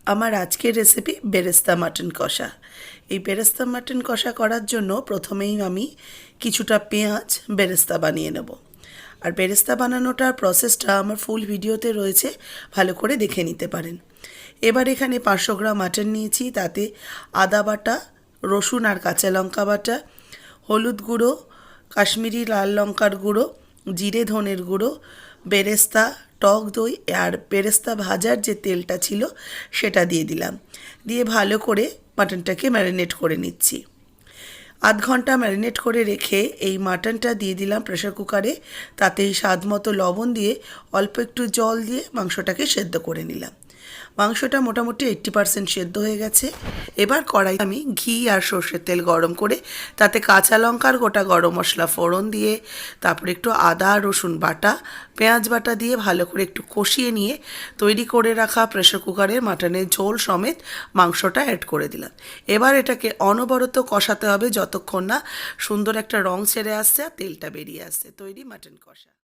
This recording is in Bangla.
আমার আজকের রেসিপি বেরেস্তা মাটন কষা। এই বেরেস্তা মাটন কষা করার জন্য প্রথমেই আমি কিছুটা পেঁয়াজ বেরেস্তা বানিয়ে নেব। আর বেরেস্তা বানানোটার প্রসেসটা আমার ফুল ভিডিওতে রয়েছে, ভালো করে দেখে নিতে পারেন। এবার এখানে 500 গ্রাম মাটন নিয়েছি, তাতে আদা বাটা, রসুন আর কাঁচা লঙ্কা বাটা, হলুদ গুঁড়ো, কাশ্মীরি লাল লঙ্কার গুঁড়ো, জিরে ধনের গুঁড়ো, বেরেস্তা, টক দই আর বেরেস্তা ভাজার যে তেলটা ছিল সেটা দিয়ে দিলাম। দিয়ে ভালো করে মাটনটাকে ম্যারিনেট করে নিচ্ছি। আধ ঘন্টা ম্যারিনেট করে রেখে এই মাটনটা দিয়ে দিলাম প্রেসার কুকারে। তাতেই স্বাদ মতো লবণ দিয়ে অল্প একটু জল দিয়ে মাংসটাকে সেদ্ধ করে নিলাম। মাংসটা মোটামুটি 80% সেদ্ধ হয়ে গেছে। এবার কড়াই আমি ঘি আর সর্ষের তেল গরম করে তাতে কাঁচা লঙ্কার গোটা গরম মশলা ফোড়ন দিয়ে, তারপরে একটু আদা রসুন বাটা, পেঁয়াজ বাটা দিয়ে ভালো করে একটু কষিয়ে নিয়ে তৈরি করে রাখা প্রেসার কুকারে মাটনের ঝোল সমেত মাংসটা অ্যাড করে দিলাম। এবার এটাকে অনবরত কষাতে হবে যতক্ষণ না সুন্দর একটা রং ছেড়ে আসছে আর তেলটা বেরিয়ে আসছে। তৈরি মাটন কষা।